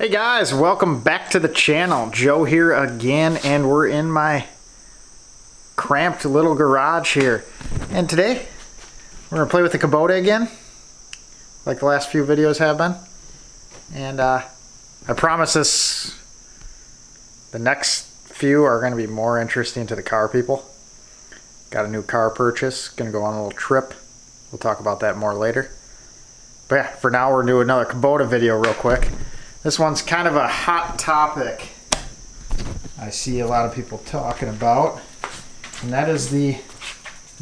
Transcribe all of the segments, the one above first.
Hey guys, welcome back to the channel. Joe here again, and we're in my cramped little garage here. And today, we're gonna play with the Kubota again, like the last few videos have been. And I promise the next few are gonna be more interesting to the car people. Got a new car purchase, gonna go on a little trip. We'll talk about that more later. But yeah, for now we're gonna do another Kubota video real quick. This one's kind of a hot topic I see a lot of people talking about, and that is the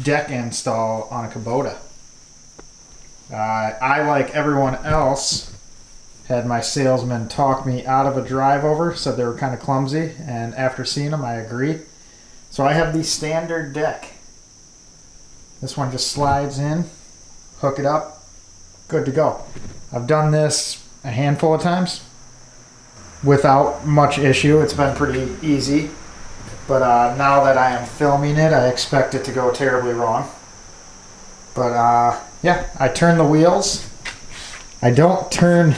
deck install on a Kubota. I, like everyone else, had my salesman talk me out of a drive over, said they were kind of clumsy, and after seeing them I agree. So I have the standard deck. This one just slides in, hook it up, good to go. I've done this a handful of times without much issue. It's been pretty easy, but now that I am filming it, I expect it to go terribly wrong. But yeah, I turn the wheels. I don't turn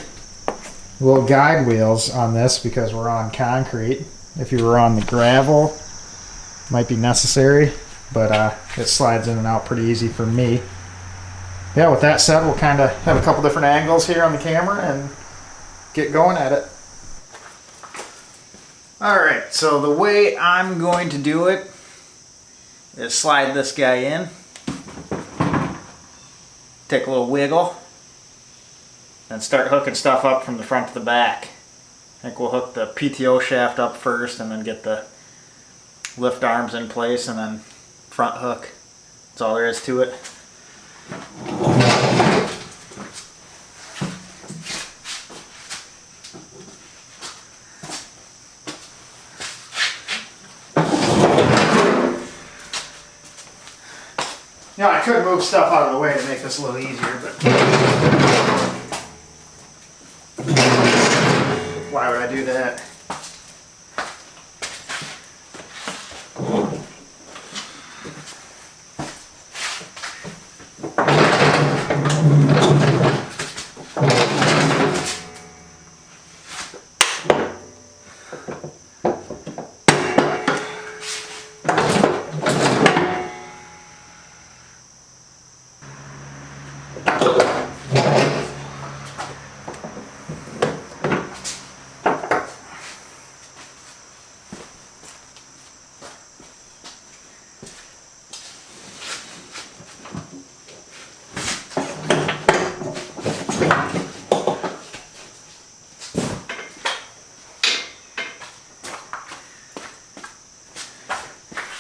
little guide wheels on this because we're on concrete. If you were on the gravel, might be necessary, but it slides in and out pretty easy for me. Yeah, with that said, we'll kind of have a couple different angles here on the camera and get going at it. Alright, so the way I'm going to do it is slide this guy in, take a little wiggle, and start hooking stuff up from the front to the back. I think we'll hook the PTO shaft up first and then get the lift arms in place and then front hook. That's all there is to it. You know, I could move stuff out of the way to make this a little easier, but why would I do that?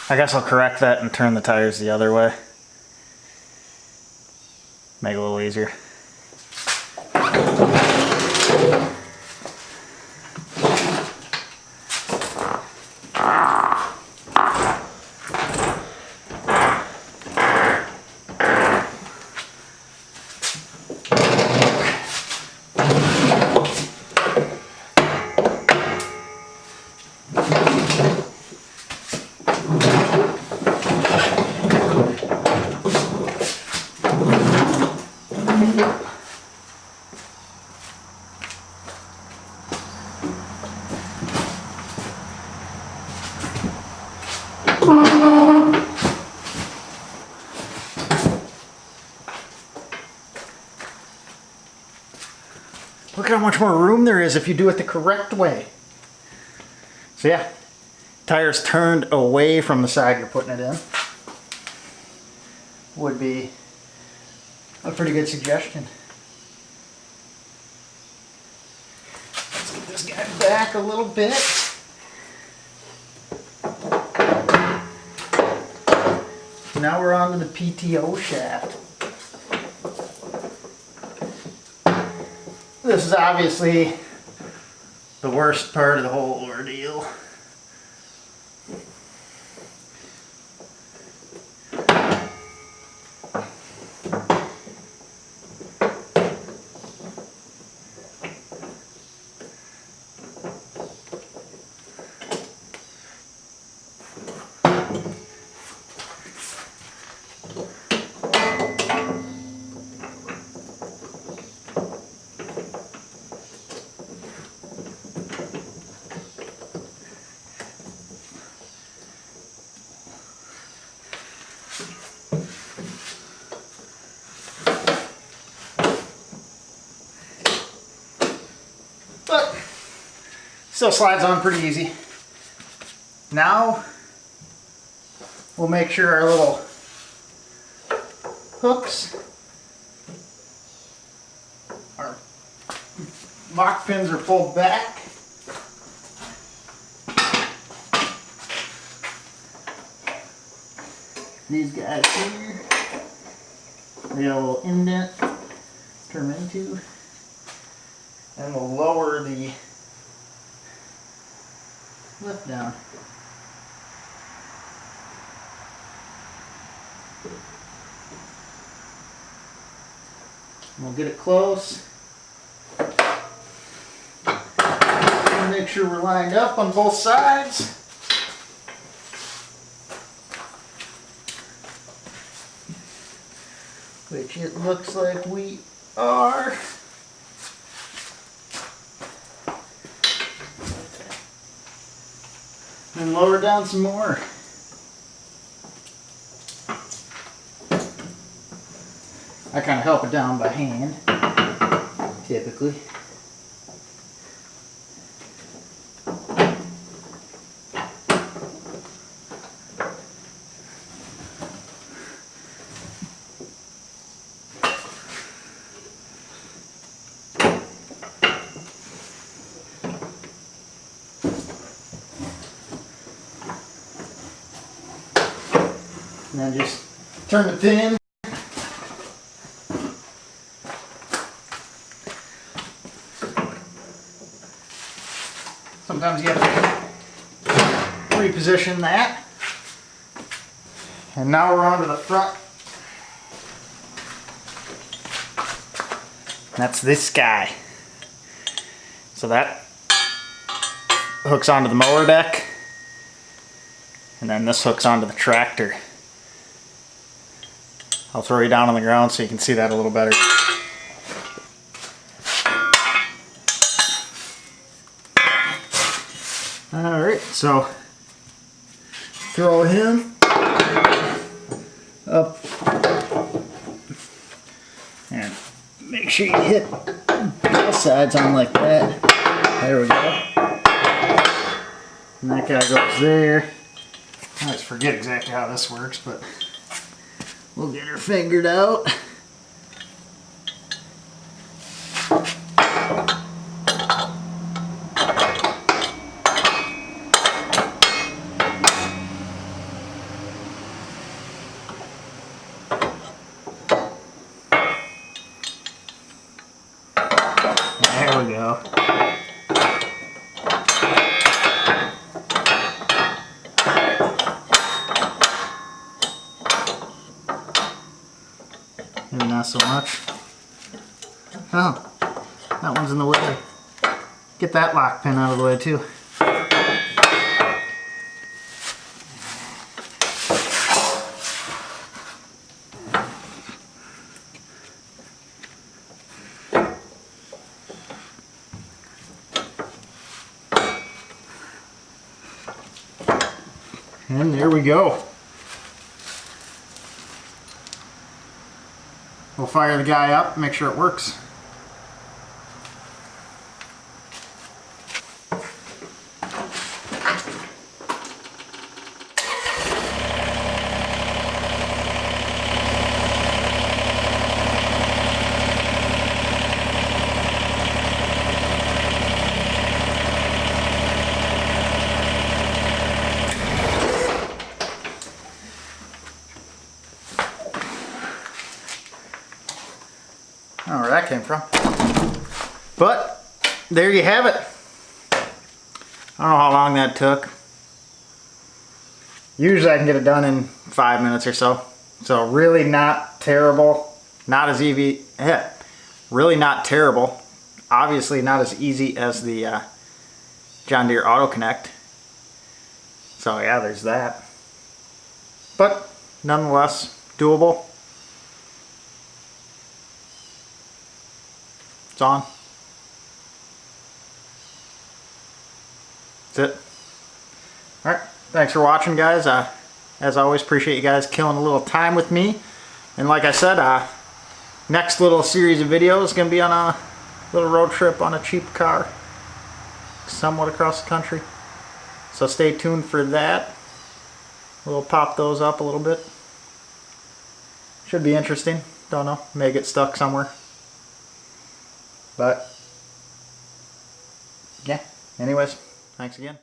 I guess I'll correct that and turn the tires the other way. Make it a little easier. Look at how much more room there is if you do it the correct way. So yeah, tires turned away from the side you're putting it in would be a pretty good suggestion. Let's get this guy back a little bit. Now we're on to the PTO shaft. This is obviously the worst part of the whole ordeal. but still slides on pretty easy. Now we'll make sure our little hooks, our lock pins are pulled back. These guys here, they got a little indent to turn into, and we'll lower the lift down. We'll get it close. Make sure we're lined up on both sides. Which it looks like we are. And lower down some more. I kind of help it down by hand, typically. And then just turn the pin. Sometimes you have to reposition that. And now we're on to the front. That's this guy. So that hooks onto the mower deck. And then this hooks onto the tractor. I'll throw you down on the ground so you can see that a little better. Alright, so throw him up and make sure you hit both sides on like that. There we go. And that guy goes there. I always forget exactly how this works, but we'll get her fingered out. There we go. Maybe not so much. Oh, that one's in the way. Get that lock pin out of the way too. And there we go. We'll fire the guy up, make sure it works. I don't know where that came from. But there you have it. I don't know how long that took. Usually I can get it done in 5 minutes or so. So really not terrible. Not as easy. Really not terrible. Obviously not as easy as the John Deere Autoconnect. So yeah, there's that. But nonetheless, doable. It's on. That's it. Alright, thanks for watching, guys. As always, appreciate you guys killing a little time with me. And like I said, next little series of videos is going to be on a little road trip on a cheap car. somewhat across the country. So stay tuned for that. We'll pop those up a little bit. Should be interesting. Don't know. May get stuck somewhere. But yeah. Anyways, thanks again.